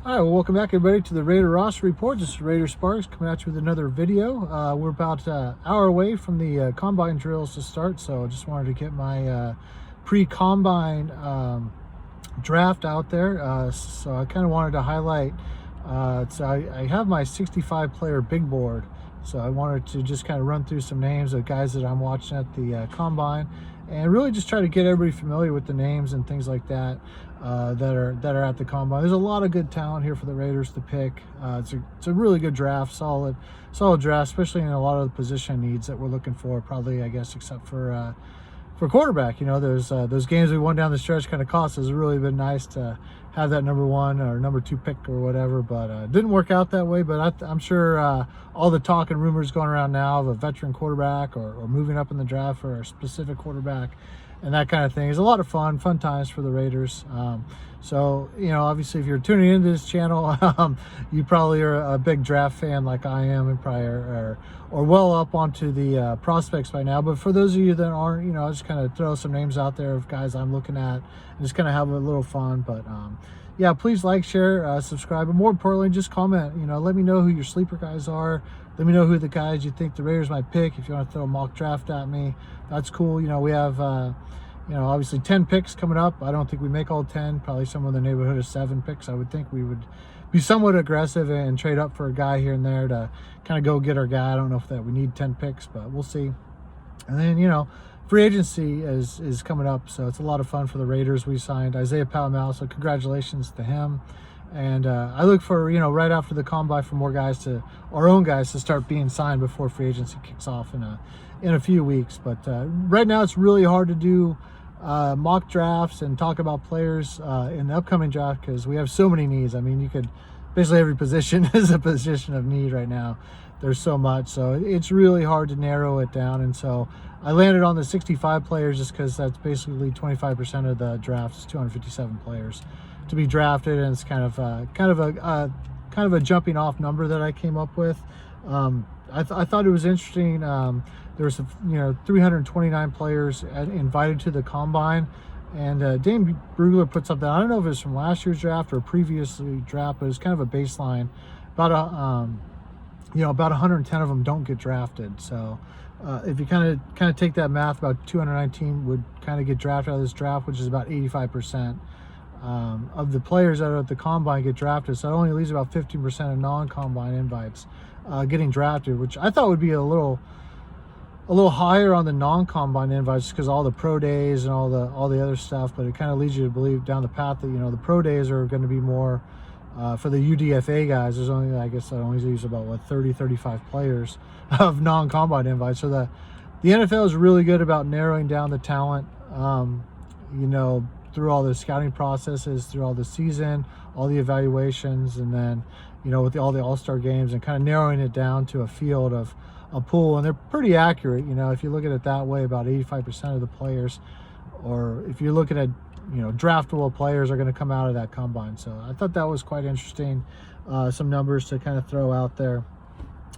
All right, well, welcome back, everybody, to the Raider Roster Report. This is Raider Sparks coming at you with another video. We're about an hour away from the combine drills to start, so I just wanted to get my pre-combine draft out there. So I kind of wanted to highlight, so I have my 65-player big board, so I wanted to just kind of run through some names of guys that I'm watching at the combine, and really just try to get everybody familiar with the names and things like that that are at the combine. There's a lot of good talent here for the Raiders to pick. It's a really good draft, solid draft, especially in a lot of the position needs that we're looking for. Probably, I guess, except for quarterback. You know, those games we won down the stretch kind of cost us. It's really been nice to have that number 1 or number 2 pick or whatever, but it didn't work out that way. But I'm sure all the talk and rumors going around now of a veteran quarterback or moving up in the draft for a specific quarterback and that kind of thing is a lot of fun times for the Raiders. So, you know, obviously if you're tuning into this channel, you probably are a big draft fan like I am, and probably are well up onto the prospects by now. But for those of you that aren't, you know, I'll just kind of throw some names out there of guys I'm looking at and just kind of have a little fun. But yeah, please like, share, subscribe, but more importantly, just comment. You know, let me know who your sleeper guys are. Let me know who the guys you think the Raiders might pick. If you want to throw a mock draft at me, that's cool. You know, we have you know, obviously 10 picks coming up. I don't think we make all 10, probably somewhere in the neighborhood of 7 picks. I would think we would be somewhat aggressive and trade up for a guy here and there to kind of go get our guy. I don't know if that we need 10 picks, but we'll see. And then, you know, free agency is coming up, so it's a lot of fun for the Raiders. We signed Isaiah Palamau, so congratulations to him. And I look for, you know, right after the combine for more guys to, our own guys, to start being signed before free agency kicks off in a few weeks. But right now it's really hard to do mock drafts and talk about players in the upcoming draft because we have so many needs. I mean, you could basically every position is a position of need right now. There's so much, so it's really hard to narrow it down. And so I landed on the 65 players just because that's basically 25% of the draft. It's 257 players to be drafted, and it's kind of a jumping off number that I came up with. I thought it was interesting. There was 329 players invited to the combine, and Dane Brugler put something. I don't know if it was from last year's draft or previously draft, but it's kind of a baseline. About about 110 of them don't get drafted. So if you kind of take that math, about 219 would kind of get drafted out of this draft, which is about 85%. Of the players that are at the combine get drafted, so it only leaves about 15% of non-combine invites getting drafted, which I thought would be a little higher on the non-combine invites because all the pro days and all the other stuff. But it kind of leads you to believe down the path that, you know, the pro days are going to be more for the UDFA guys. There's only, I guess, I only use about 35 players of non-combine invites. So the NFL is really good about narrowing down the talent. You know, through all the scouting processes, through all the season, all the evaluations, and then, you know, with all the all-star games, and kind of narrowing it down to a field of a pool. And they're pretty accurate. You know, if you look at it that way, about 85% of the players, or if you're looking at, you know, draftable players, are going to come out of that combine. So I thought that was quite interesting. Some numbers to kind of throw out there.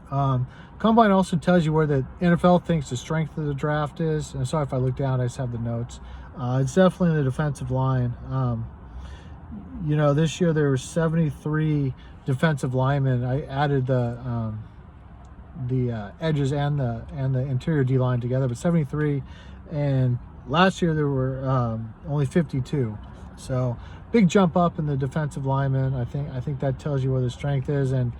Combine also tells you where the NFL thinks the strength of the draft is. And sorry if I look down, I just have the notes. It's definitely the defensive line. You know, this year there were 73 defensive linemen. I added the edges and the interior D line together, but 73. And last year there were only 52. So big jump up in the defensive linemen. I think that tells you where the strength is. And,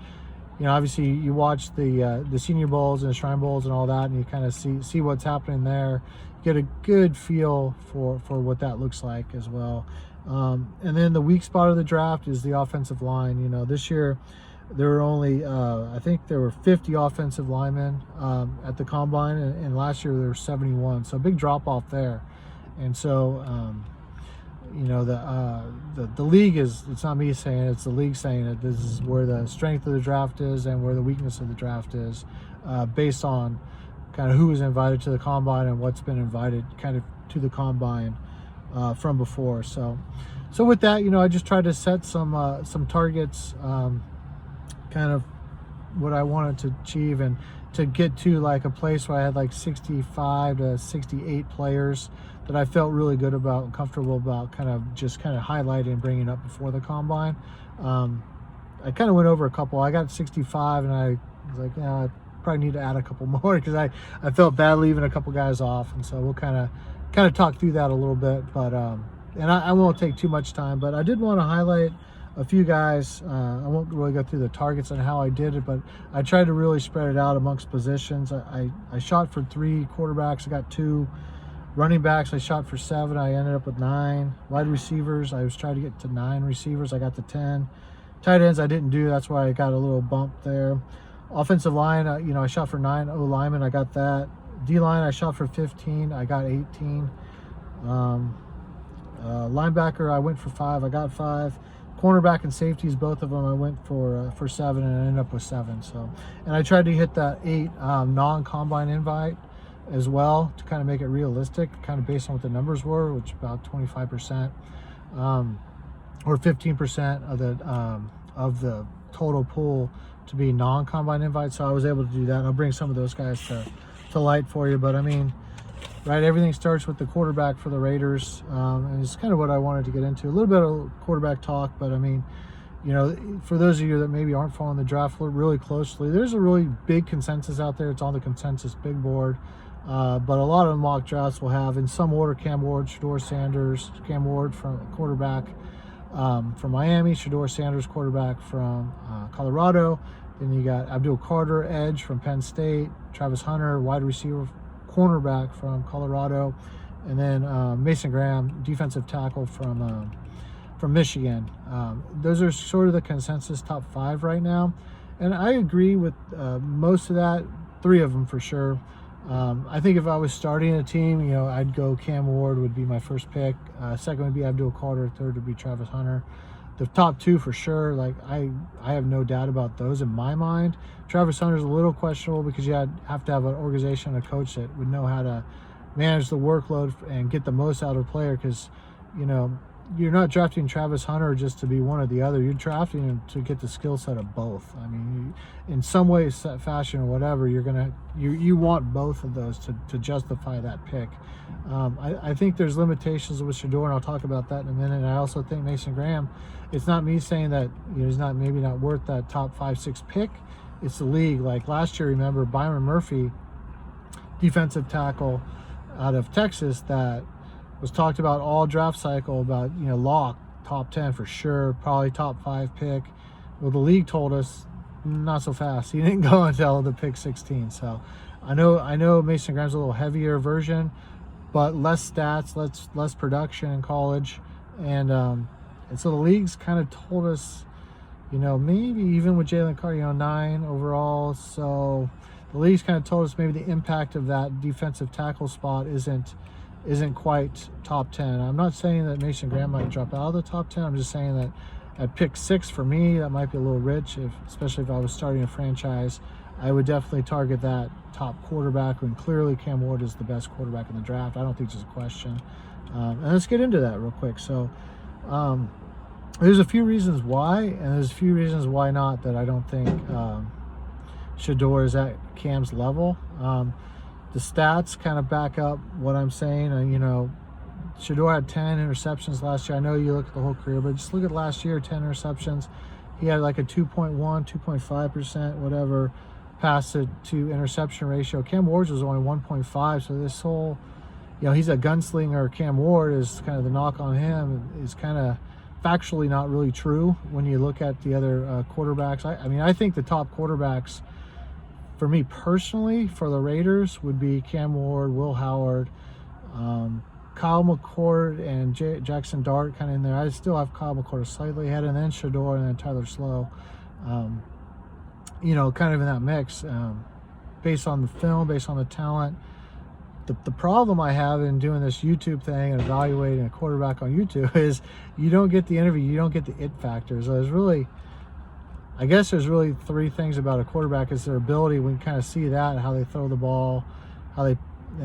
you know, obviously you watch the Senior Bowls and the Shrine Bowls and all that, and you kind of see what's happening there. Get a good feel for what that looks like as well. And then the weak spot of the draft is the offensive line. You know, this year there were only, I think there were 50 offensive linemen at the combine, and last year there were 71. So a big drop off there. And so, you know, the league is, it's not me saying it, it's the league saying it. This is where the strength of the draft is and where the weakness of the draft is, based on kind of who was invited to the combine and what's been invited kind of to the combine from before. So with that, you know, I just tried to set some targets, kind of what I wanted to achieve, and to get to like a place where I had like 65 to 68 players that I felt really good about and comfortable about kind of highlighting and bringing up before the combine. I kind of went over a couple. I got 65 and I was like, I probably need to add a couple more because I felt bad leaving a couple guys off. And so we'll kind of talk through that a little bit, but and I won't take too much time, but I did want to highlight a few guys. I won't really go through the targets and how I did it, but I tried to really spread it out amongst positions. I shot for 3 quarterbacks. I got 2 running backs. I shot for 7. I ended up with 9 wide receivers. I was trying to get to 9 receivers. I got to 10 tight ends. I didn't do. That's why I got a little bump there. Offensive line, I shot for 9 O linemen. I got that. D line, I shot for 15. I got 18. Linebacker, I went for 5. I got 5. Cornerback and safeties, both of them, I went for 7 and I ended up with 7. So, and I tried to hit that 8 non-combine invite as well to kind of make it realistic, kind of based on what the numbers were, which about 25% or 15% of the total pool to be non-combine invites. So I was able to do that, and I'll bring some of those guys to light for you. But I mean, right, everything starts with the quarterback for the Raiders, and it's kind of what I wanted to get into. A little bit of quarterback talk, but I mean, for those of you that maybe aren't following the draft really closely, there's a really big consensus out there. It's on the consensus big board, but a lot of the mock drafts will have, in some order, Cam Ward, Shedeur Sanders, Cam Ward from quarterback from Miami, Shedeur Sanders, quarterback from Colorado. Then you got Abdul Carter, edge from Penn State, Travis Hunter, wide receiver, cornerback from Colorado, and then Mason Graham, defensive tackle from Michigan. Those are sort of the consensus top 5 right now, and I agree with most of that. 3 of them for sure. I think if I was starting a team, I'd go Cam Ward would be my first pick. Second would be Abdul Carter. Third would be Travis Hunter. The top 2 for sure, like I have no doubt about those in my mind. Travis Hunter's a little questionable because you have to have an organization and a coach that would know how to manage the workload and get the most out of a player, because you're not drafting Travis Hunter just to be one or the other. You're drafting him to get the skill set of both. I mean, in some way, fashion, or whatever, you want both of those to justify that pick. I think there's limitations with Shedeur, and I'll talk about that in a minute. And I also think Mason Graham, it's not me saying that he's maybe not worth that top 5-6 pick. It's the league. Like last year, remember Byron Murphy, defensive tackle out of Texas, that was talked about all draft cycle about, lock, top 10 for sure, probably top 5 pick. Well, the league told us not so fast. He didn't go until the pick 16. So I know Mason Graham's a little heavier version, but less stats, less production in college. And so the league's kind of told us, maybe even with Jalen Carter, 9 overall. So the league's kind of told us maybe the impact of that defensive tackle spot isn't quite top 10. I'm not saying that Mason Graham might drop out of the top 10. I'm just saying that at pick 6 for me, that might be a little rich, especially if I was starting a franchise. I would definitely target that top quarterback, when clearly Cam Ward is the best quarterback in the draft. I don't think there's a question. And let's get into that real quick. So there's a few reasons why, and there's a few reasons why not, that I don't think Shedeur is at Cam's level. The stats kind of back up what I'm saying. Shedeur had 10 interceptions last year. I know you look at the whole career, but just look at last year, 10 interceptions. He had like a 2.1, 2.5%, whatever, pass to interception ratio. Cam Ward's was only 1.5. So this whole, he's a gunslinger. Cam Ward is kind of the knock on him is kind of factually not really true when you look at the other quarterbacks. I think the top quarterbacks, for me personally, for the Raiders, would be Cam Ward, Will Howard, Kyle McCord, and Jackson Dart kind of in there. I still have Kyle McCord slightly ahead, and then Shedeur, and then Tyler Slow, kind of in that mix, based on the film, based on the talent. The problem I have in doing this YouTube thing and evaluating a quarterback on YouTube is you don't get the interview, you don't get the it factor. So there's really 3 things about a quarterback. Is their ability. We can kind of see that, how they throw the ball, and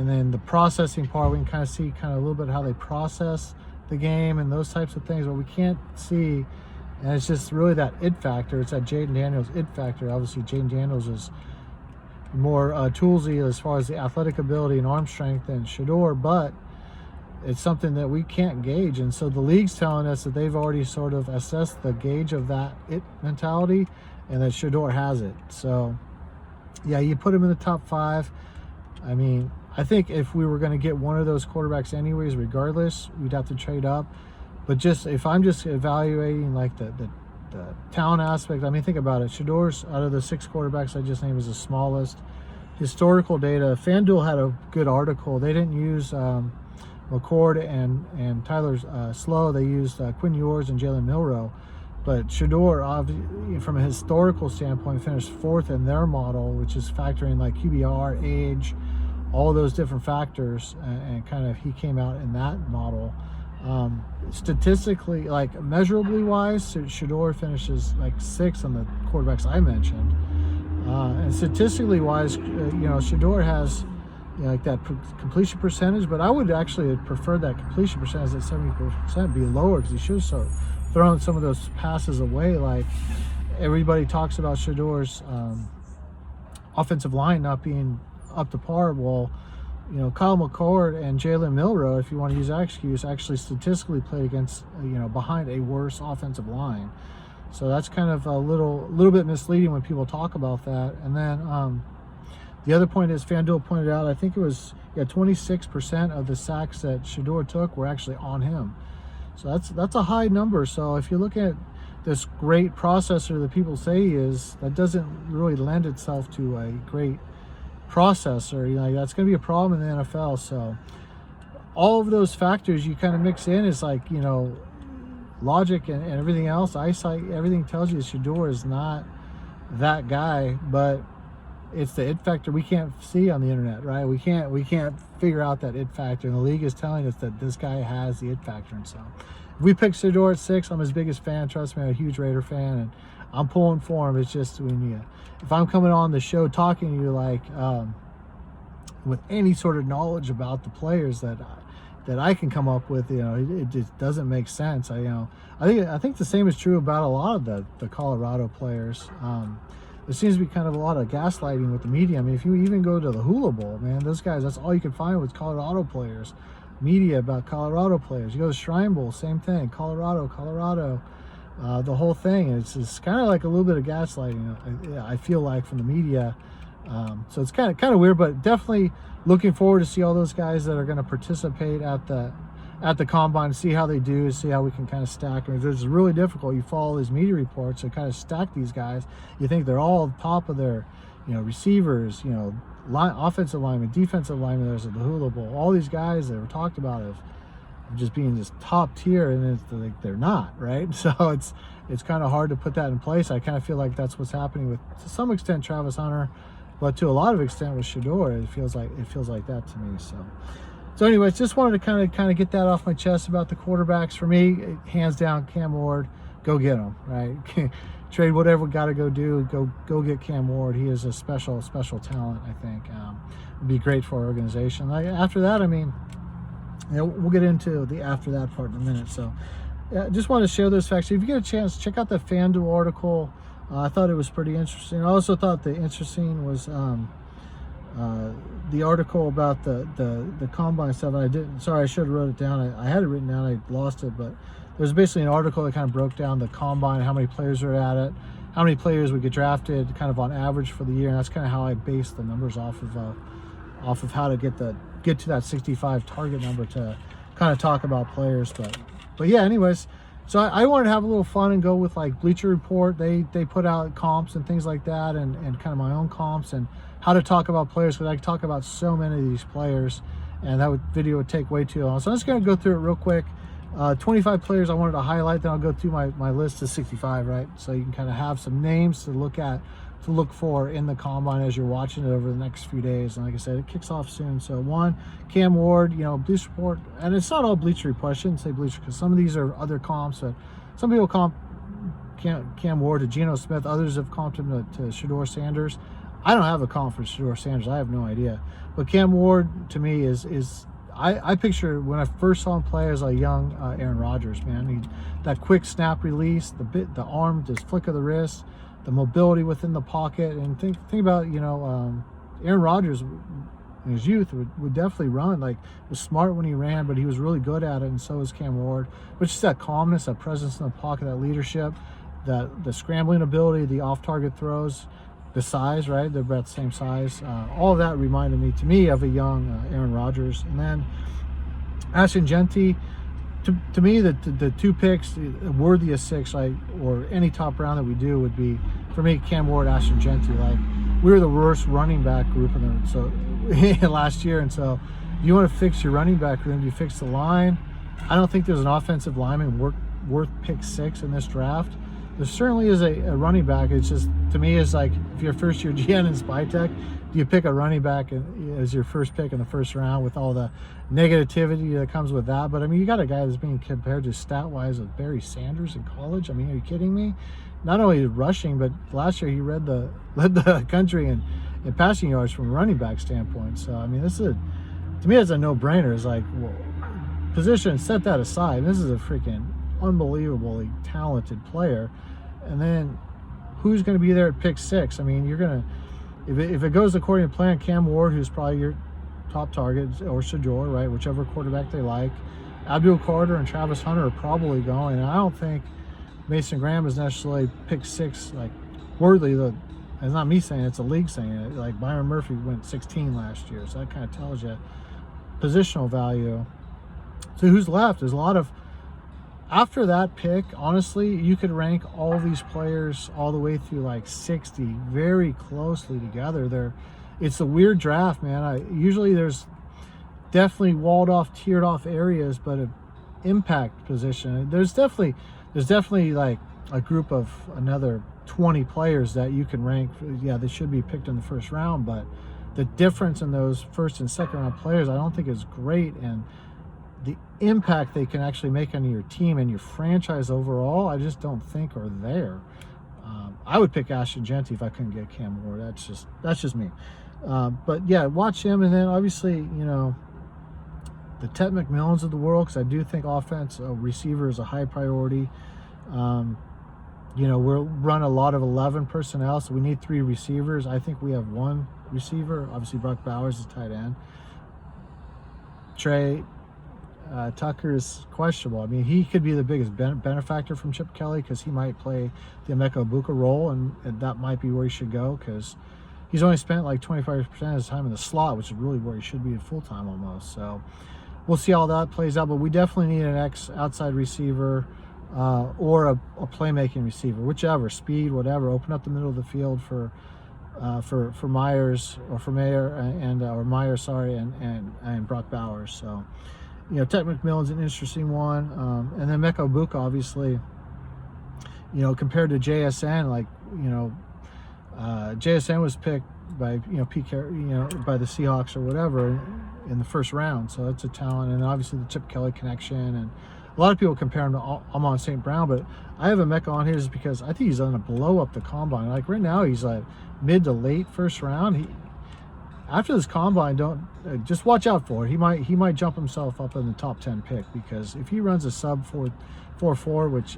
then the processing part, we can kind of see a little bit how they process the game and those types of things, but we can't see, and it's just really that it factor. It's that Jayden Daniels it factor. Obviously Jayden Daniels is more toolsy as far as the athletic ability and arm strength than Shedeur, but it's something that we can't gauge. And so the league's telling us that they've already sort of assessed the gauge of that it mentality, and that Shedeur has it. So yeah, you put him in the top 5. I mean, I think if we were going to get one of those quarterbacks anyways, regardless, we'd have to trade up. But just if I'm just evaluating like the talent aspect, I mean, think about it. Shedeur's, out of the 6 quarterbacks I just named, is the smallest. Historical data, FanDuel had a good article. They didn't use McCord and Tyler Slow. They used Quinn Ewers and Jalen Milroe. But Shedeur, from a historical standpoint, finished 4th in their model, which is factoring like QBR, age, all those different factors, and kind of he came out in that model. Statistically, like measurably wise, Shedeur finishes like 6th on the quarterbacks I mentioned. And statistically wise, Shedeur has like that completion percentage, but I would actually prefer that completion percentage at 70% be lower, because he should have thrown some of those passes away. Like everybody talks about Shedeur's offensive line not being up to par. Well, Kyle McCord and Jalen Milroe, if you want to use that excuse, actually statistically played against, behind a worse offensive line. So that's kind of a little bit misleading when people talk about that. And then the other point is, FanDuel pointed out, I think it was 26% of the sacks that Shedeur took were actually on him. So that's a high number. So if you look at this great processor that people say he is, that doesn't really lend itself to a great processor. That's going to be a problem in the NFL. So all of those factors you kind of mix in is like, logic and everything else, eyesight, everything tells you Shedeur is not that guy, but it's the it factor we can't see on the internet, right? We can't figure out that it factor, and the league is telling us that this guy has the it factor. And so if we pick Shedeur at 6, I'm his biggest fan. Trust me, I'm a huge Raider fan, and I'm pulling for him. It's just if I'm coming on the show talking to you like with any sort of knowledge about the players that I can come up with, it just doesn't make sense. I think the same is true about a lot of the Colorado players. There seems to be kind of a lot of gaslighting with the media. I mean, if you even go to the Hula Bowl, man, those guys, that's all you can find with Colorado players. Media about Colorado players. You go to Shrine Bowl, same thing. Colorado. The whole thing. It's kind of like a little bit of gaslighting, I feel like, from the media. So it's kind of weird, but definitely looking forward to see all those guys that are going to participate at the combine, see how they do, see how we can kind of stack them. It's really difficult. You follow these media reports and kind of stack these guys. You think they're all top of their, receivers, offensive linemen, defensive linemen. There's at the Hula Bowl. All these guys that were talked about of just being just top tier, and it's like they're not, right? So it's kind of hard to put that in place. I kind of feel like that's what's happening with, to some extent, Travis Hunter, but to a lot of extent with Shedeur, it feels like that to me. So anyways, just wanted to kind of get that off my chest about the quarterbacks. For me, hands down, Cam Ward, go get him, right? Trade whatever we got to go do. Go get Cam Ward. He is a special talent, I think. It'd be great for our organization. After that, I mean, we'll get into the after that part in a minute. So just want to share those facts. If you get a chance, check out the FanDuel article. I thought it was pretty interesting. I also thought the interesting was the article about the combine stuff. And I should have wrote it down. I had it written down, I lost it, but there's basically an article that kind of broke down the combine, how many players are at it, how many players would get drafted kind of on average for the year. And that's kind of how I based the numbers off of how to get to that 65 target number to kind of talk about players. But yeah, anyways, so I wanted to have a little fun and go with like Bleacher Report. They put out comps and things like that, and kind of my own comps and how to talk about players, because I talk about so many of these players, and that video would take way too long. So I'm just going to go through it real quick. 25 players I wanted to highlight, then I'll go through my list of 65, right? So you can kind of have some names to look for in the combine as you're watching it over the next few days. And like I said, it kicks off soon. So one, Cam Ward, Bleacher Report, and it's not all Bleacher Report. I shouldn't say Bleacher, because some of these are other comps. But some people comp Cam Ward to Geno Smith. Others have comped him to Shedeur Sanders. I don't have a comp for Shedeur Sanders. I have no idea. But Cam Ward, to me, is I picture when I first saw him play as a young Aaron Rodgers, man. That quick snap release, the arm, just flick of the wrist, the mobility within the pocket, and think about Aaron Rodgers in his youth would definitely run. Like, was smart when he ran, but he was really good at it, and so was Cam Ward. But just that calmness, that presence in the pocket, that leadership, the scrambling ability, the off-target throws, the size, right? They're about the same size. All of that reminded me, to me, of a young Aaron Rodgers. And then Ashton Jeanty, to me, the two picks worthy of 6, like, or any top round that we do, would be, for me, Cam Ward, Ashton Jeanty. Like, we were the worst running back group last year, and so you want to fix your running back room, you fix the line. I don't think there's an offensive lineman worth pick 6 in this draft. There certainly is a running back. It's just, to me, it's like, if you're a first-year GN in Spytech, do you pick a running back as your first pick in the first round with all the negativity that comes with that? But I mean, you got a guy that's being compared to stat-wise with Barry Sanders in college. I mean, are you kidding me? Not only rushing, but last year he led the country in passing yards from a running back standpoint. So I mean, to me, it's a no-brainer. It's like, well, position, set that aside. This is a freaking unbelievably talented player. And then who's going to be there at pick 6? I mean, you're going to, if it goes according to plan, Cam Ward, who's probably your top target, or Shedeur, right, whichever quarterback they like. Abdul Carter and Travis Hunter are probably going. And I don't think Mason Graham is necessarily pick 6, like, worthy. It's not me saying it, it's a league saying it. Like, Byron Murphy went 16 last year, so that kind of tells you positional value. So who's left? There's a lot of, after that pick, honestly, you could rank all these players all the way through like 60 very closely together. It's a weird draft, man. Usually there's definitely walled off, tiered off areas, but an impact position. There's definitely like a group of another 20 players that you can rank. Yeah, they should be picked in the first round, but the difference in those first and second round players, I don't think is great. And the impact they can actually make on your team and your franchise overall, I just don't think are there. I would pick Ashton Jeanty if I couldn't get Cam Ward. That's just me. But yeah, watch him. And then obviously, you know, the Ted McMillans of the world, because I do think offense, receiver is a high priority. You know, we'll run a lot of 11 personnel, so we need 3 receivers. I think we have 1 receiver. Obviously, Brock Bowers is tight end. Trey Tucker is questionable. I mean, he could be the biggest benefactor from Chip Kelly, because he might play the Emeka Egbuka role, and that might be where he should go, because he's only spent like 25% of his time in the slot, which is really where he should be full-time almost. So we'll see how that plays out, but we definitely need an outside receiver, or a playmaking receiver, whichever, speed, whatever. Open up the middle of the field for Myers, or for Mayer, or Myers, sorry, and Brock Bowers. So, you know, Ted McMillan's an interesting one, and then Emeka Egbuka, obviously, you know, compared to JSN, like, you know, JSN was picked by, you know, by the Seahawks or whatever in the first round, so that's a talent. And obviously the Chip Kelly connection, and a lot of people compare him to Amon St. Brown, but I have Emeka on here just because I think he's going to blow up the combine. Like, right now, he's like mid to late first round. After this combine, just watch out for it. He might jump himself up in the top 10 pick, because if he runs a sub 4.4, which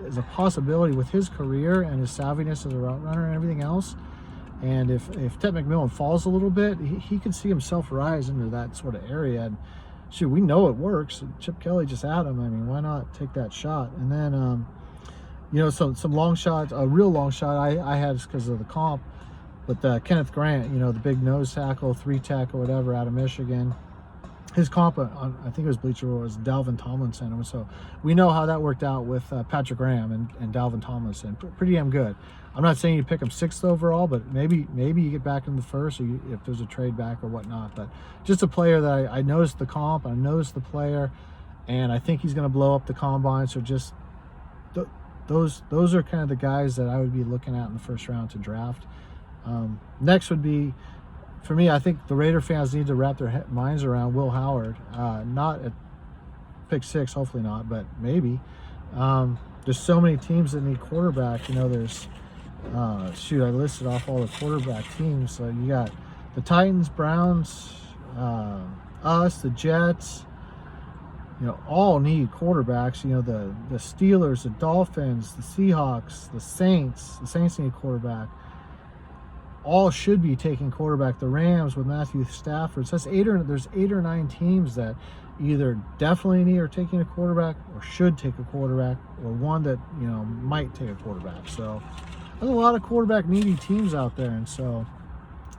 is a possibility with his career and his savviness as a route runner and everything else, and if Ted McMillan falls a little bit, he could see himself rise into that sort of area. And shoot, we know it works. Chip Kelly just had him. I mean, why not take that shot? And then, you know, some long shots, a real long shot I had because of the comp, but Kenneth Grant, you know, the big nose tackle, 3-tech or whatever out of Michigan. His comp, I think it was Bleacher Report, was Dalvin Tomlinson. And so we know how that worked out with Patrick Graham and Dalvin Tomlinson. Pretty damn good. I'm not saying you pick him 6th overall, but maybe you get back in the first, or if there's a trade back or whatnot. But just a player that I noticed the comp, I noticed the player, and I think he's going to blow up the combine. So just those are kind of the guys that I would be looking at in the first round to draft. Next would be, for me, I think the Raider fans need to wrap their minds around Will Howard. Not at pick 6, hopefully not, but maybe. There's so many teams that need quarterback. You know, there's shoot, I listed off all the quarterback teams. So you got the Titans, Browns, us, the Jets. You know, all need quarterbacks. You know, the Steelers, the Dolphins, the Seahawks, the Saints. The Saints need a quarterback. all should be taking quarterback. The Rams with Matthew Stafford. So there's 8 or 9 teams that either definitely need or taking a quarterback, or should take a quarterback, or one that, you know, might take a quarterback. So there's a lot of quarterback needy teams out there, and so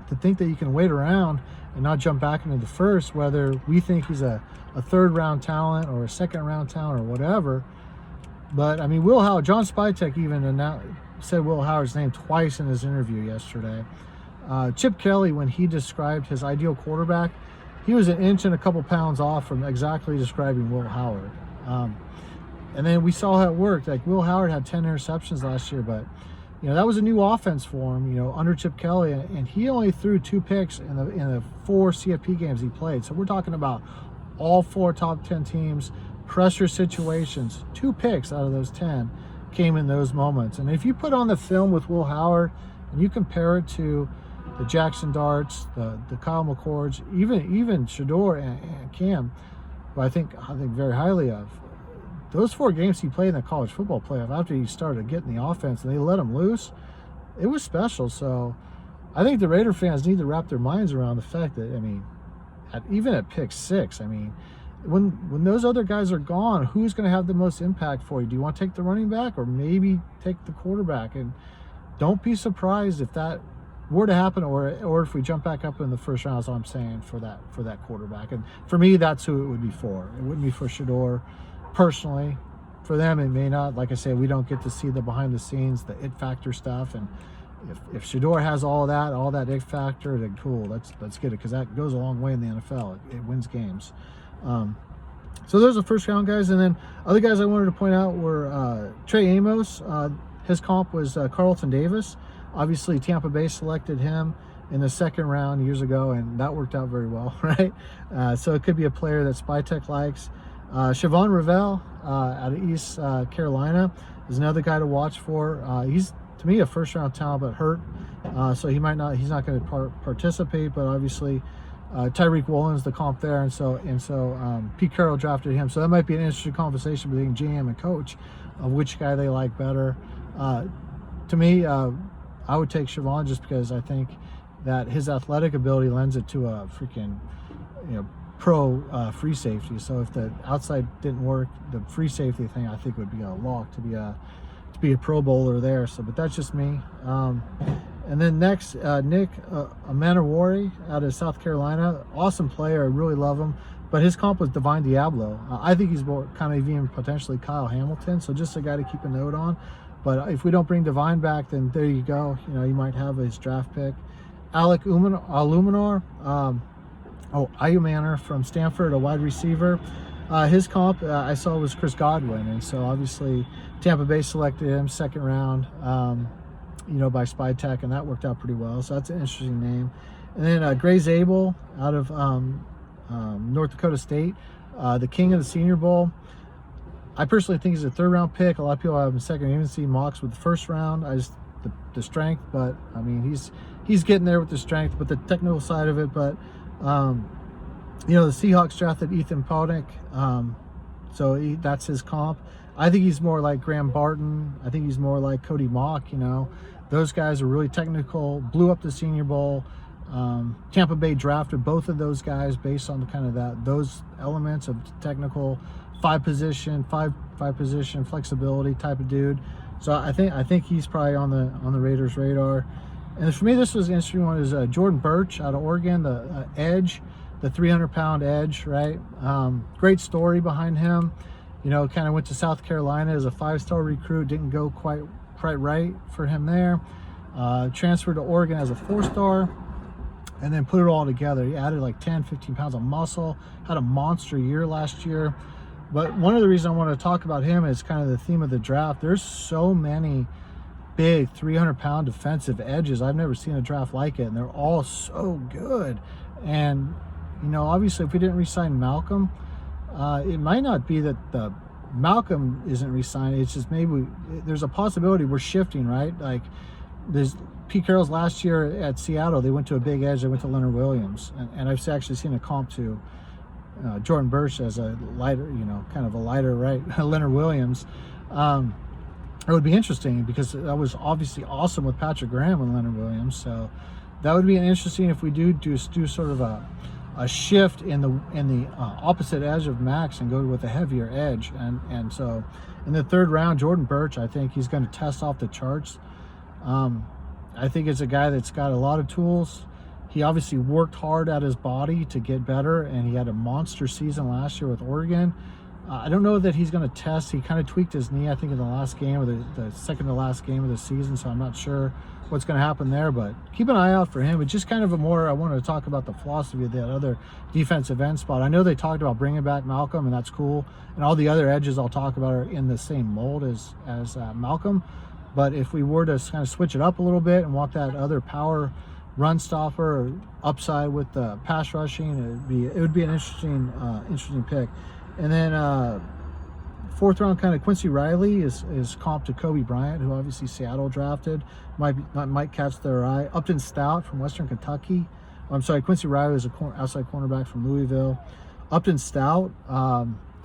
to think that you can wait around and not jump back into the first, whether we think he's a 3rd round talent or a 2nd round talent or whatever. But I mean, John Spytek even said Will Howard's name twice in his interview yesterday. Chip Kelly, when he described his ideal quarterback, he was an inch and a couple pounds off from exactly describing Will Howard. And then we saw how it worked. Like, Will Howard had 10 interceptions last year, but you know, that was a new offense for him, you know, under Chip Kelly, and he only threw 2 picks in the 4 CFP games he played. So we're talking about all 4 top 10 teams, pressure situations. 2 picks out of those 10 came in those moments. And if you put on the film with Will Howard and you compare it to the Jackson Darts, the Kyle McCords, even Shedeur and Cam, who I think very highly of, those 4 games he played in the college football playoff, after he started getting the offense and they let him loose, it was special. So I think the Raider fans need to wrap their minds around the fact that, I mean, even at pick 6, I mean, when those other guys are gone, who's going to have the most impact for you? Do you want to take the running back, or maybe take the quarterback? And don't be surprised if that were to happen, or if we jump back up in the first round, as I'm saying, for that quarterback. And for me, that's who it would be for. It wouldn't be for Shedeur. Personally, for them, it may not. Like I say, we don't get to see the behind the scenes, the it factor stuff. And if Shedeur has all that it factor, then cool, let's get it, because that goes a long way in the NFL. It wins games. So those are first round guys. And then other guys I wanted to point out were Trey Amos. His comp was Carlton Davis. Obviously, Tampa Bay selected him in the 2nd round years ago, and that worked out very well, right? So it could be a player that Spytek likes. Siobhan Revell out of East Carolina is another guy to watch for. He's, to me, a first-round talent, but hurt, so he's not going to participate. But obviously, Tyreek Woolen's the comp there, and so Pete Carroll drafted him. So that might be an interesting conversation between GM and coach of which guy they like better. To me, I would take Siobhan just because I think that his athletic ability lends it to a freaking, you know, pro free safety. So if the outside didn't work, the free safety thing I think would be a lock to be a Pro Bowler there. So, but that's just me. And then next, Nick Manawari out of South Carolina, awesome player. I really love him. But his comp was Divine Diablo. I think he's more kind of even potentially Kyle Hamilton. So just a guy to keep a note on. But if we don't bring Divine back, then there you go. You know, you might have his draft pick. Alec Aluminar. Ayumanor from Stanford, a wide receiver. His comp I saw was Chris Godwin, and so obviously Tampa Bay selected him 2nd round, you know, by Spytek, and that worked out pretty well. So that's an interesting name. And then Gray Zabel out of North Dakota State, the king of the Senior Bowl. I personally think he's a 3rd round pick. A lot of people have him 2nd. Even see mocks with the 1st round. The strength, but I mean he's getting there with the strength, but the technical side of it, but. You know, the Seahawks drafted Ethan Ponick, so that's his comp. I think he's more like Graham Barton. I think he's more like Cody Mock. You know, those guys are really technical, blew up the Senior Bowl. Tampa Bay drafted both of those guys based on the kind of those elements of technical, five position flexibility type of dude. So I think he's probably on the Raiders' radar. And for me, this was an interesting one. Is Jordan Birch out of Oregon, the edge, the 300-pound edge, right? Great story behind him. You know, kind of went to South Carolina as a 5-star recruit. Didn't go quite right for him there. Transferred to Oregon as a 4-star, and then put it all together. He added like 10, 15 pounds of muscle. Had a monster year last year. But one of the reasons I want to talk about him is kind of the theme of the draft. There's so many big 300-pound defensive edges. I've never seen a draft like it, and they're all so good. And you know, obviously, if we didn't re-sign Malcolm, it might not be that the Malcolm isn't re-signed. It's just maybe there's a possibility we're shifting, right? Like there's Pete Carroll's last year at Seattle. They went to a big edge. They went to Leonard Williams, and I've actually seen a comp to Jordan Birch as a lighter, you know, kind of a lighter, right? Leonard Williams. it would be interesting because that was obviously awesome with Patrick Graham and Leonard Williams. So that would be an interesting if we do sort of a shift in the opposite edge of Max and go with a heavier edge. And so in the third round, Jordan Burch, I think he's going to test off the charts. I think it's a guy that's got a lot of tools. He obviously worked hard at his body to get better, and he had a monster season last year with Oregon. I don't know that he's going to test. He kind of tweaked his knee, I think, in the last game or the second to last game of the season, so I'm not sure what's going to happen there, but keep an eye out for him. But just kind of I wanted to talk about the philosophy of that other defensive end spot. I know they talked about bringing back Malcolm, and that's cool, and all the other edges I'll talk about are in the same mold as Malcolm. But if we were to kind of switch it up a little bit and want that other power run stopper or upside with the pass rushing, it would be an interesting pick. And then fourth round, kind of Quincy Riley is comp to Kobe Bryant, who obviously Seattle drafted. Might catch their eye. Upton Stout from Western Kentucky. I'm sorry, Quincy Riley is outside cornerback from Louisville. Upton Stout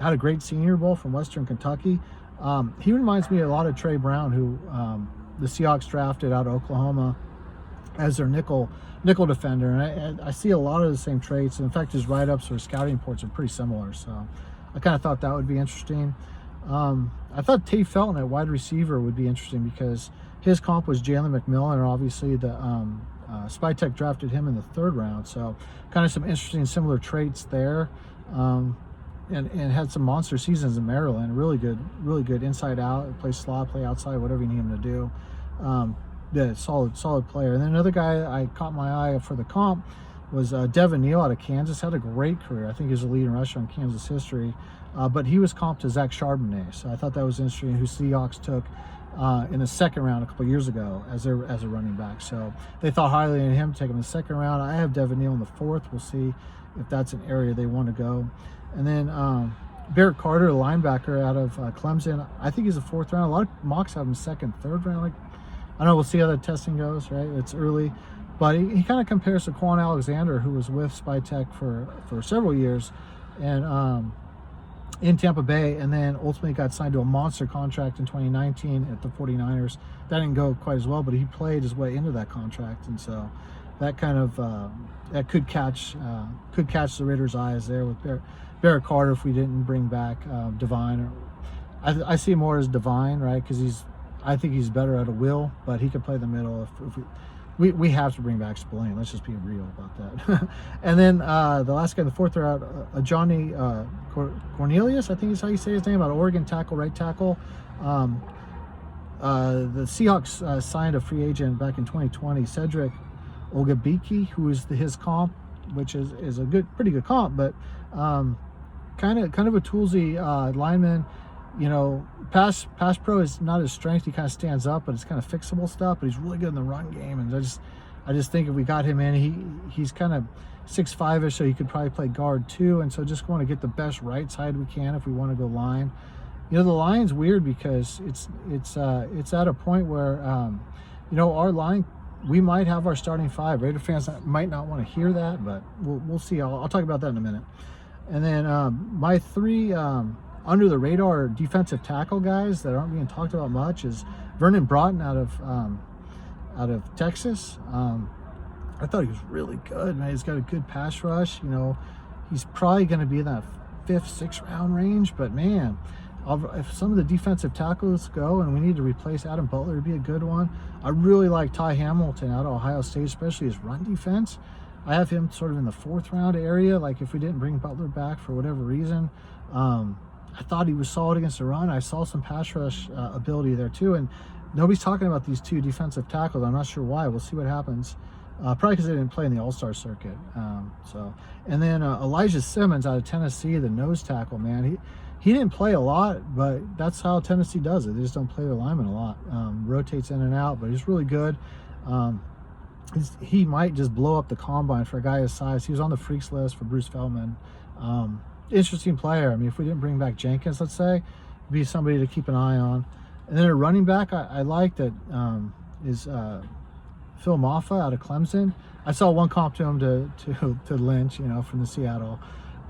had a great Senior Bowl from Western Kentucky. He reminds me a lot of Trey Brown, who the Seahawks drafted out of Oklahoma as their nickel defender. And I see a lot of the same traits. In fact, his write-ups or scouting reports are pretty similar. So I kind of thought that would be interesting. I thought Tate Felton at wide receiver would be interesting because his comp was Jalen McMillan, and obviously the Spytech drafted him in the third round. So kind of some interesting similar traits there. And had some monster seasons in Maryland. Really good inside out, play slot, play outside, whatever you need him to do. Yeah, solid player. And then another guy I caught my eye for the comp was Devin Neal out of Kansas. Had a great career. I think he's a leading rusher in Kansas history. But he was comped to Zach Charbonnet. So I thought that was interesting, who Seahawks took in the second round a couple years ago as a running back. So they thought highly of him, take him in the second round. I have Devin Neal in the fourth. We'll see if that's an area they want to go. And then Barrett Carter, a linebacker out of Clemson. I think he's a fourth round. A lot of mocks have him second, third round. I don't know. We'll see how that testing goes, right? It's early. But he kind of compares to Quan Alexander, who was with Spytech for several years and in Tampa Bay, and then ultimately got signed to a monster contract in 2019 at the 49ers. That didn't go quite as well, but he played his way into that contract. And so that kind of that could catch the Raiders' eyes there with Barrett Carter if we didn't bring back Devine. Or I see him more as Devine, right? Because I think he's better at a will, but he could play the middle if we have to bring back Spillane. Let's just be real about that. And then the last guy in the fourth round, Johnny Cornelius, I think is how you say his name, out of Oregon, right tackle. The Seahawks signed a free agent back in 2020, Cedric Ogabiki, who is his comp, which is a pretty good comp, but kind of a toolsy lineman. You know, pass pro is not his strength. He kind of stands up, but it's kind of fixable stuff. But he's really good in the run game, and I just think if we got him in, he's kind of 6'5"ish, so he could probably play guard too. And so just want to get the best right side we can if we want to go line. You know, the line's weird because it's at a point where you know, our line, we might have our starting five. Raider fans might not want to hear that, but we'll see. I'll talk about that in a minute. And then my three under the radar defensive tackle guys that aren't being talked about much is Vernon Broughton out of Texas. I thought he was really good, man. He's got a good pass rush. You know, he's probably going to be in that 5th, 6th round range. But man, if some of the defensive tackles go and we need to replace Adam Butler, it'd be a good one. I really like Ty Hamilton out of Ohio State, especially his run defense. I have him sort of in the 4th round area. Like if we didn't bring Butler back for whatever reason, I thought he was solid against the run. I saw some pass rush ability there too. And nobody's talking about these two defensive tackles. I'm not sure why. We'll see what happens. Probably because they didn't play in the All-Star circuit. And then Elijah Simmons out of Tennessee, the nose tackle, man. He didn't play a lot, but that's how Tennessee does it. They just don't play their linemen a lot. Rotates in and out, but he's really good. He might just blow up the combine for a guy his size. He was on the freaks list for Bruce Feldman. Interesting player. I mean, if we didn't bring back Jenkins, let's say, be somebody to keep an eye on. And then a running back I like that is Phil Maffa out of Clemson. I saw one comp to him to Lynch, you know, from the Seattle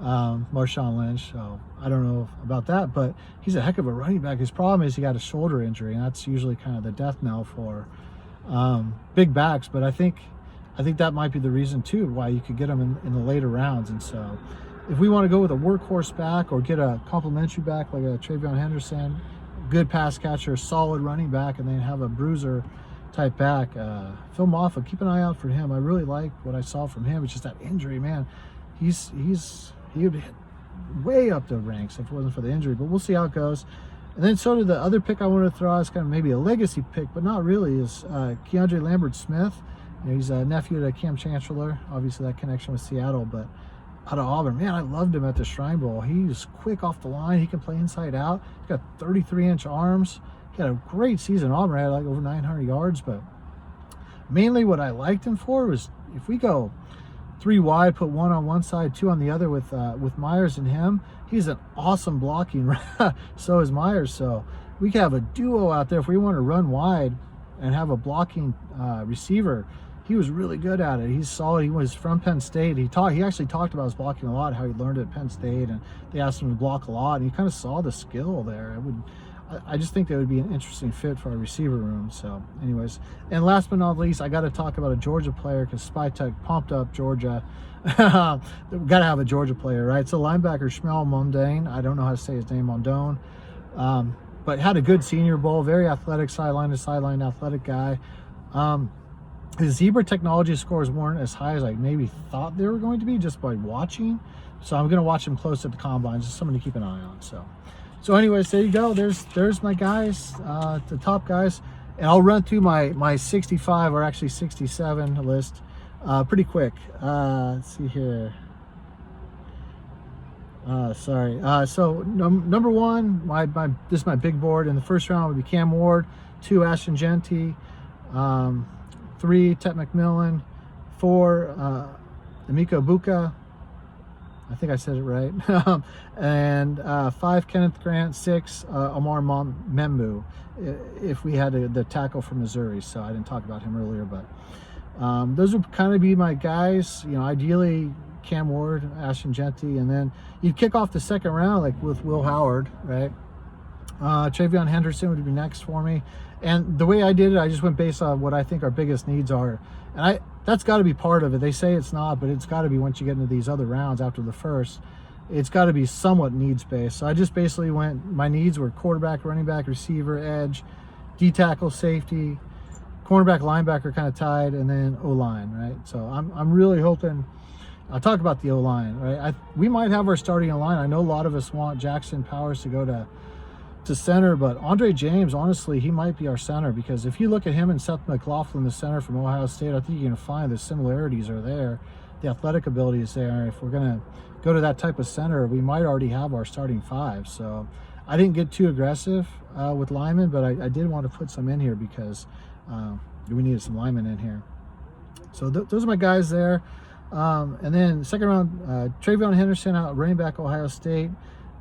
Marshawn Lynch. So I don't know about that, but he's a heck of a running back. His problem is he got a shoulder injury, and that's usually kind of the death knell for big backs. But I think that might be the reason too why you could get him in the later rounds. And so if we want to go with a workhorse back or get a complimentary back like a TreVeyon Henderson, good pass catcher, solid running back, and then have a bruiser type back, Phil Mafah, keep an eye out for him. I really like what I saw from him. It's just that injury, man. He would hit way up the ranks if it wasn't for the injury, but we'll see how it goes. And then sort of the other pick I wanted to throw out is kind of maybe a legacy pick, but not really, is Keandre Lambert-Smith. You know, he's a nephew to Cam Chancellor, obviously that connection with Seattle, but out of Auburn, man, I loved him at the Shrine Bowl. He's quick off the line. He can play inside out. He's got 33-inch arms. He had a great season. Auburn had like over 900 yards, but mainly what I liked him for was if we go 3 wide, put 1 on one side, 2 on the other with Myers and him, he's an awesome blocking. So is Myers. So we can have a duo out there if we want to run wide and have a blocking receiver. He was really good at it. He's solid. He was from Penn State. He actually talked about his blocking a lot, how he learned it at Penn State, and they asked him to block a lot, and he kind of saw the skill there. I just think that would be an interesting fit for our receiver room. So anyways, and last but not least, I got to talk about a Georgia player because SpyTech pumped up Georgia. We got to have a Georgia player, right? So linebacker Shmuel Mondane, I don't know how to say his name, Mondone, but had a good Senior Bowl, very athletic, sideline to sideline athletic guy. His Zebra technology scores weren't as high as I maybe thought they were going to be just by watching. So I'm going to watch him close at the combine, just something to keep an eye on. So anyways, there you go. There's my guys, the top guys. And I'll run through my 65 or actually 67 list pretty quick. Let's see here. So number one, this is my big board. In the first round would be Cam Ward, 2 Ashton Jeanty, 3 Tet McMillan, 4 Emeka Buka, I think I said it right, and 5 Kenneth Grant, 6 Omar Membu, if we had the tackle from Missouri. So I didn't talk about him earlier, but those would kind of be my guys. You know, ideally Cam Ward, Ashton Jeanty, and then you'd kick off the second round like with Will Howard, right? TreVeyon Henderson would be next for me. And the way I did it, I just went based on what I think our biggest needs are. And that's got to be part of it. They say it's not, but it's got to be once you get into these other rounds after the first. It's got to be somewhat needs-based. So I just basically my needs were quarterback, running back, receiver, edge, D-tackle, safety, cornerback, linebacker kind of tied, and then O-line, right? So I'm really hoping, I'll talk about the O-line, right? We might have our starting O-line. I know a lot of us want Jackson Powers to go to center, but Andre James, honestly, he might be our center, because if you look at him and Seth McLaughlin, the center from Ohio State, I think you're going to find the similarities are there. The athletic ability is there. If we're going to go to that type of center, we might already have our starting 5. So I didn't get too aggressive with linemen, but I did want to put some in here because we needed some linemen in here. So those are my guys there. And then second round, TreVeyon Henderson, running back, Ohio State.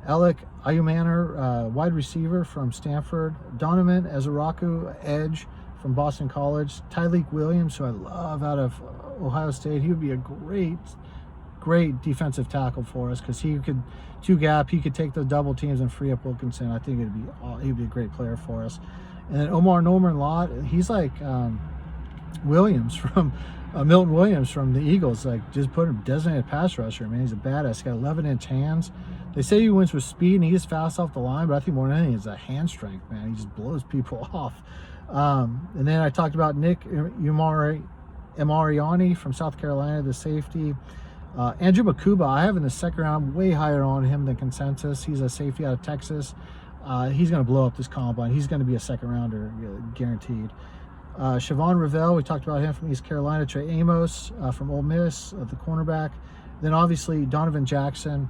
Alec Ayumanor, wide receiver from Stanford. Donovan Ezaraku, edge from Boston College. Tyleik Williams, who I love, out of Ohio State. He would be a great defensive tackle for us because he could 2-gap. He could take the double teams and free up Wilkinson. I think he'd be a great player for us. And then Omar Norman Lott, he's like Williams from Milton Williams from the Eagles. Like, just put him designated pass rusher. Man, he's a badass. He's got 11-inch hands. They say he wins with speed and he is fast off the line, but I think more than anything, it's a hand strength, man. He just blows people off. And then I talked about Nick Emariani from South Carolina, the safety. Andrew Makuba, I have in the second round, way higher on him than consensus. He's a safety out of Texas. He's going to blow up this combine. He's going to be a second rounder, guaranteed. Siobhan Ravel, we talked about him from East Carolina. Trey Amos from Ole Miss, the cornerback. Then obviously Donovan Jackson,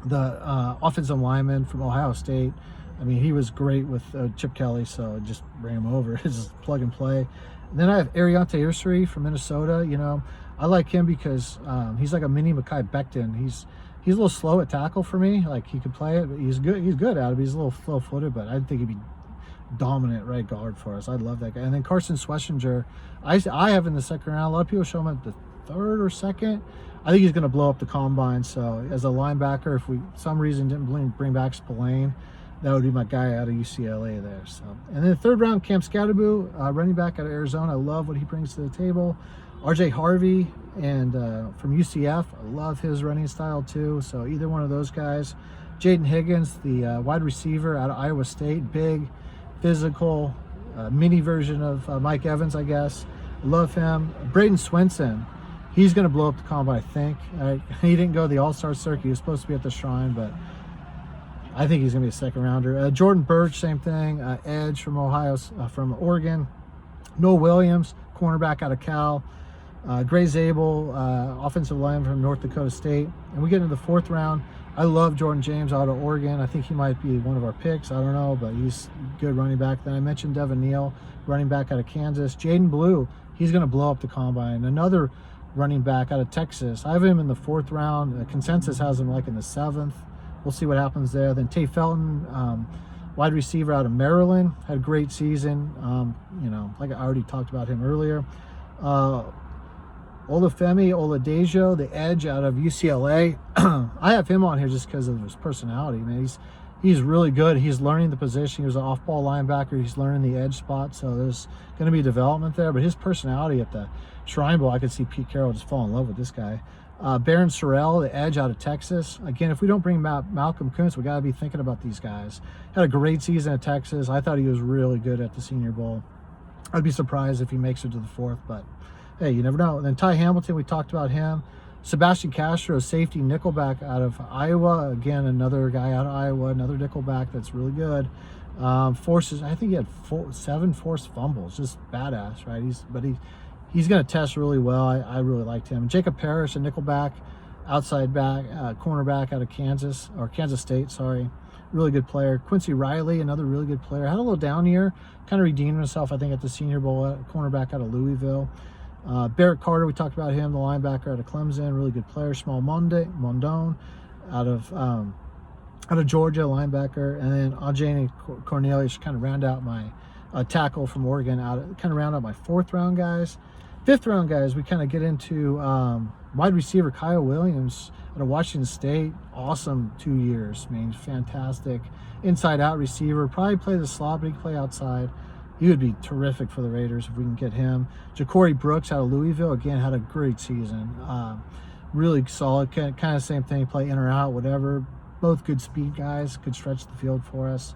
the offensive lineman from Ohio State. I mean, he was great with Chip Kelly, so just bring him over. It's just plug and play. And then I have Ariante Ursary from Minnesota. You know, I like him because he's like a mini Mekhi Becton. He's a little slow at tackle for me. Like, he could play it, but he's good at it. He's a little slow-footed, but I think he'd be dominant right guard for us. I love that guy. And then Carson Schlesinger, I have in the second round. A lot of people show him at the third or second. I think he's going to blow up the combine. So as a linebacker, if we some reason didn't bring back Spillane, that would be my guy out of UCLA there. So, and then the third round, Cam Scadaboo, running back out of Arizona. I love what he brings to the table. RJ Harvey and from UCF, I love his running style too. So either one of those guys. Jaden Higgins, the wide receiver out of Iowa State, big, physical, mini version of Mike Evans, I guess. Love him. Braden Swinson, he's going to blow up the combine, I think. He didn't go the All-Star circuit. He was supposed to be at the Shrine, but I think he's going to be a second rounder. Jordan Birch, same thing. Edge from from Oregon. Noah Williams, cornerback out of Cal. Gray Zabel, offensive lineman from North Dakota State. And we get into the fourth round. I love Jordan James out of Oregon. I think he might be one of our picks. I don't know, but he's a good running back. Then I mentioned Devin Neal, running back out of Kansas. Jaden Blue, he's going to blow up the combine. Another running back out of Texas. I have him in the fourth round. Consensus has him like in the seventh. We'll see what happens there. Then Tay Felton, wide receiver out of Maryland, had a great season. Like I already talked about him earlier. Olufemi Oladejo, the edge out of UCLA. I have him on here just because of his personality, man. He's really good. He's learning the position. He was an off-ball linebacker. He's learning the edge spot, so there's going to be development there. But his personality at the Shrine Bowl, I could see Pete Carroll just fall in love with this guy. Barron Sorrell, the edge out of Texas. Again, if we don't bring Malcolm Kuntz, we got to be thinking about these guys. Had a great season at Texas. I thought he was really good at the Senior Bowl. I'd be surprised if he makes it to the fourth, but hey, you never know. And then Ty Hamilton, we talked about him. Sebastian Castro, safety nickelback out of Iowa. Again, another guy out of Iowa, another nickelback that's really good. Forces, I think he had 7 forced fumbles, just badass, right? He's going to test really well. I really liked him. Jacob Parrish, a nickelback, outside back, cornerback out of Kansas State, sorry. Really good player. Quincy Riley, another really good player. Had a little down year, kind of redeemed himself, I think, at the Senior Bowl, cornerback out of Louisville. Barrett Carter, we talked about him, the linebacker out of Clemson, really good player. Small Mondone out of Georgia, linebacker, and then Ajani Cornelius kind of round out my tackle from Oregon, kind of round out my fourth round guys. Fifth round guys, we kind of get into wide receiver Kyle Williams out of Washington State. Awesome 2 years, I mean, fantastic. Inside out receiver, probably play the slot, but he can play outside. He would be terrific for the Raiders if we can get him. Ja'Cory Brooks out of Louisville, again, had a great season. Really solid, kind of same thing, play in or out, whatever. Both good speed guys, could stretch the field for us.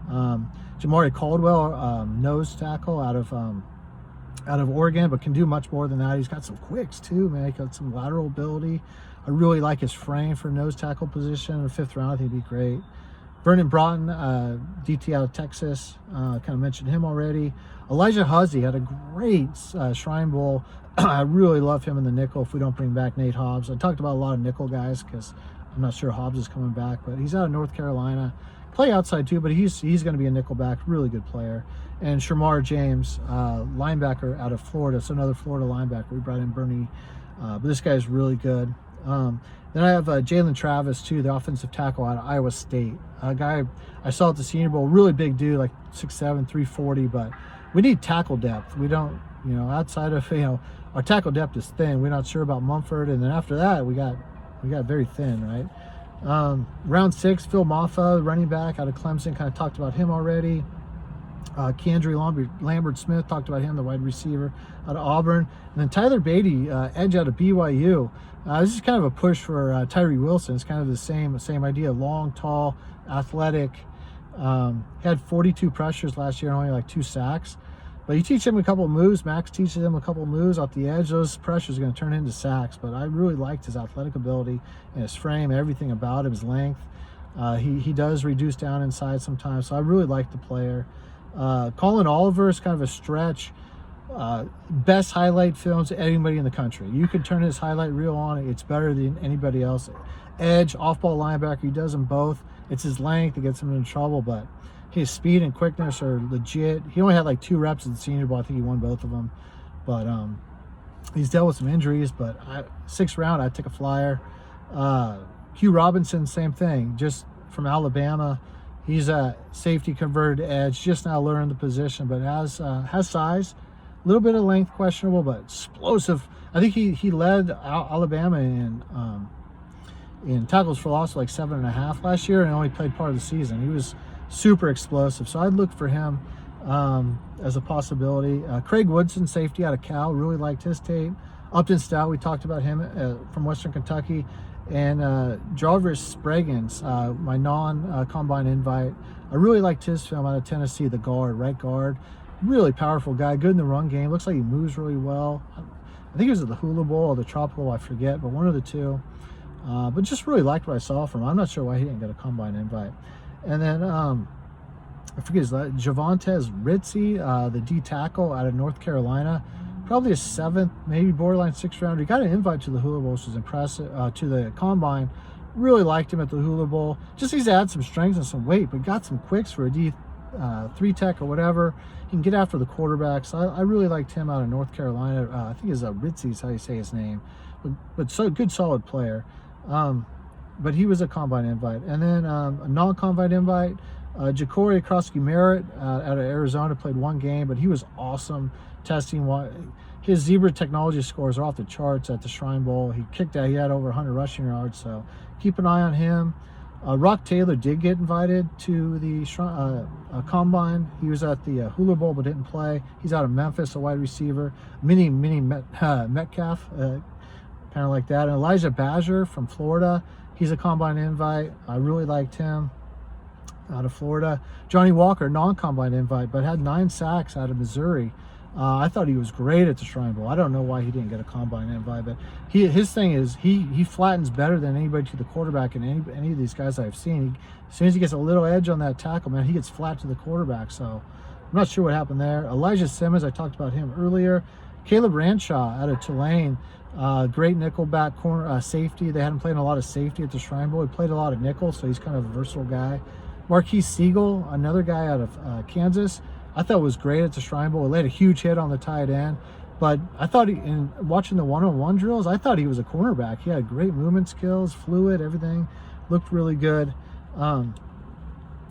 Jamari Caldwell, nose tackle out of Oregon, but can do much more than that. He's got some quicks too, man. He's got some lateral ability. I really like his frame for nose tackle position. In the fifth round, I think he'd be great. Vernon Broughton, DT out of Texas, kind of mentioned him already. Elijah Huzzy had a great Shrine Bowl. I really love him in the nickel if we don't bring back Nate Hobbs. I talked about a lot of nickel guys because I'm not sure Hobbs is coming back, but he's out of North Carolina. Play outside too, but he's going to be a nickel back, really good player. And Shamar James, linebacker out of Florida, so another Florida linebacker. We brought in Bernie, but this guy's really good. Then I have Jalen Travis too, the offensive tackle out of Iowa State. A guy I saw at the Senior Bowl, really big dude, like 6'7", 340, but we need tackle depth. We don't, outside of, our tackle depth is thin. We're not sure about Mumford, and then after that, we got very thin, right? Round 6, Phil Maffa, running back out of Clemson, kind of talked about him already. Keandre Lambert-Smith, talked about him, the wide receiver out of Auburn. And then Tyler Beatty, edge out of BYU. This is kind of a push for Tyree Wilson. It's kind of the same idea, long, tall, athletic. Had 42 pressures last year and only like 2 sacks. But you teach him a couple of moves, Max teaches him a couple of moves off the edge, those pressures are going to turn into sacks. But I really liked his athletic ability and his frame, everything about him, his length. He does reduce down inside sometimes, so I really like the player. Colin Oliver is kind of a stretch. Best highlight films of anybody in the country. You could turn his highlight reel on, it's better than anybody else. Edge, off-ball linebacker, he does them both. It's his length that gets him into trouble, but his speed and quickness are legit. He only had like 2 reps at the Senior Bowl. I think he won both of them. But he's dealt with some injuries, but 6th round, I'd take a flyer. Hugh Robinson, same thing, just from Alabama. He's a safety converted edge, just now learning the position, but has size, A little bit of length questionable, but explosive. I think he led Alabama in tackles for loss, like 7.5 last year, and only played part of the season. He was super explosive, so I'd look for him as a possibility. Craig Woodson, safety out of Cal, really liked his tape. Upton Stout, we talked about him from Western Kentucky. And Jarvis Spraggins, my non-combine invite. I really liked his film out of Tennessee, the guard, right guard. Really powerful guy, good in the run game. Looks like he moves really well. I think it was at the Hula Bowl or the Tropical, I forget, but one of the two. But just really liked what I saw from him. I'm not sure why he didn't get a combine invite. And then, I forget his name, Javontes Ritzie, the D tackle out of North Carolina. Probably a 7th, maybe borderline 6th round. He got an invite to the Hula Bowl, which was impressive, to the combine. Really liked him at the Hula Bowl. Just he's had some strength and some weight, but got some quicks for a D3 tech or whatever. He can get after the quarterbacks. I really liked him out of North Carolina. I think it's Ritzie is how you say his name, but so good, solid player. But he was a combine invite. And then a non-combine invite, Ja'Cory Krosky-Merritt out of Arizona, played 1 game, but he was awesome testing. His Zebra technology scores are off the charts at the Shrine Bowl. He had over 100 rushing yards, so keep an eye on him. Rock Taylor did get invited to the combine. He was at the Hula Bowl but didn't play. He's out of Memphis, a wide receiver. Mini Metcalf, kind of like that. And Elijah Badger from Florida, he's a combine invite. I really liked him out of Florida. Johnny Walker, non-combine invite, but had 9 sacks out of Missouri. I thought he was great at the Shrine Bowl. I don't know why he didn't get a combine invite, but his thing is he flattens better than anybody to the quarterback and any of these guys I've seen. As soon as he gets a little edge on that tackle, man, he gets flat to the quarterback. So I'm not sure what happened there. Elijah Simmons, I talked about him earlier. Caleb Ranshaw out of Tulane, great nickelback corner safety. They had him playing a lot of safety at the Shrine Bowl. He played a lot of nickel, so he's kind of a versatile guy. Marquise Siegel, another guy out of Kansas, I thought was great at the Shrine Bowl. He laid a huge hit on the tight end, but I thought in watching the one-on-one drills, I thought he was a cornerback. He had great movement skills, fluid, everything looked really good. The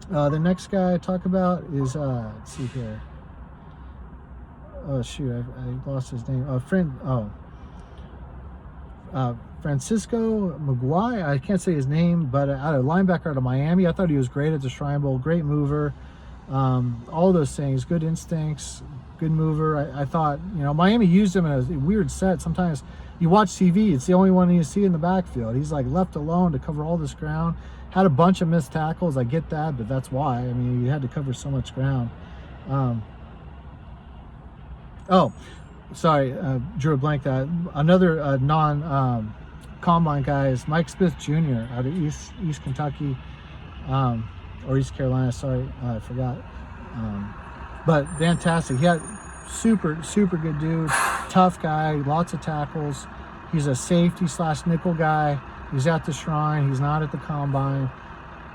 next guy I talk about is let's see here. Oh shoot, I lost his name. Francisco Maguire. I can't say his name, but out of linebacker out of Miami. I thought he was great at the Shrine Bowl. Great mover. All those things, good instincts, good mover. I thought, Miami used him in a weird set. Sometimes you watch TV, it's the only one you see in the backfield. He's like left alone to cover all this ground. Had a bunch of missed tackles. I get that, but that's why. I mean, you had to cover so much ground. Drew a blank that. Another non-combine guy is Mike Smith Jr. out of East Kentucky. Or East Carolina, sorry, I forgot. But fantastic. He had super good dude, tough guy, lots of tackles. He's a safety / nickel guy. He's at the Shrine. He's not at the combine.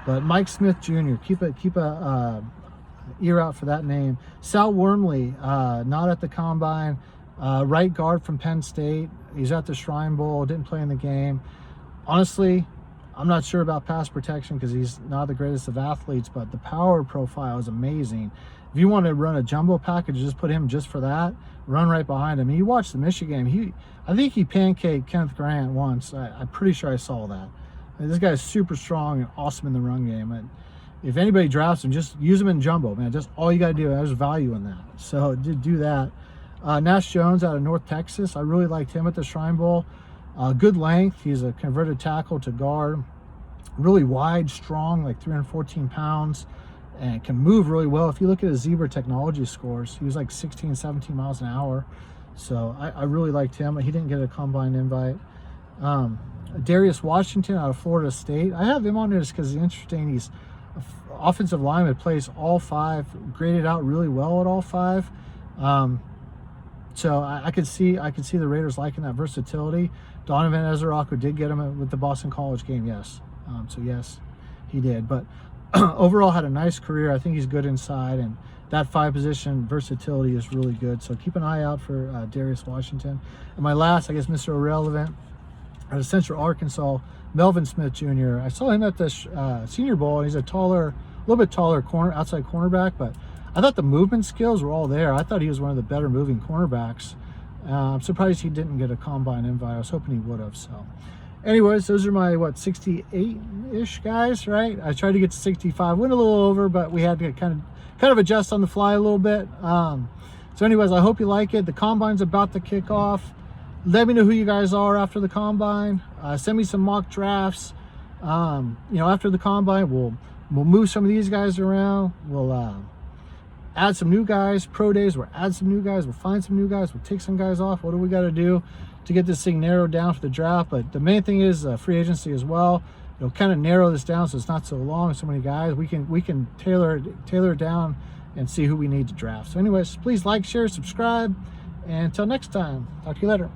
But Mike Smith Jr., keep a ear out for that name. Sal Wormley, not at the combine. Right guard from Penn State. He's at the Shrine Bowl. Didn't play in the game. Honestly, I'm not sure about pass protection because he's not the greatest of athletes, but the power profile is amazing. If you want to run a jumbo package, just put him just for that. Run right behind him. And you watch the Michigan game. I think he pancaked Kenneth Grant once. I'm pretty sure I saw that. This guy is super strong and awesome in the run game. And if anybody drafts him, just use him in jumbo, man. Just all you got to do. There's value in that. So do that. Nash Jones out of North Texas. I really liked him at the Shrine Bowl. Good length. He's a converted tackle to guard. Really wide, strong, like 314 pounds, and can move really well. If you look at his Zebra technology scores, he was like 16, 17 miles an hour. So I really liked him. He didn't get a combine invite. Darius Washington out of Florida State. I have him on there just because he's interesting. He's offensive lineman, plays all 5, graded out really well at all 5. So I could see the Raiders liking that versatility. Donovan Ezeraku did get him with the Boston College game, yes. So yes, he did. But overall had a nice career. I think he's good inside, and that 5 position versatility is really good. So keep an eye out for Darius Washington. And my last, I guess, Mr. Irrelevant, out of Central Arkansas, Melvin Smith Jr. I saw him at the Senior Bowl, and he's a little bit taller outside cornerback, but I thought the movement skills were all there. I thought he was one of the better moving cornerbacks. I'm surprised he didn't get a combine invite. I was hoping he would have. So anyways, those are my 68-ish guys, right? I tried to get to 65, went a little over, but we had to kind of adjust on the fly a little bit. So anyways, I hope you like it. The combine's about to kick off. Let me know who you guys are after the combine. Send me some mock drafts. After the combine, we'll move some of these guys around. We'll add some new guys. Pro days, we'll add some new guys. We'll find some new guys. We'll take some guys off. What do we got to do to get this thing narrowed down for the draft? But the main thing is free agency as well. It'll kind of narrow this down so it's not so long, so many guys. We can tailor it down and see who we need to draft. So anyways, please like, share, subscribe, and until next time, talk to you later.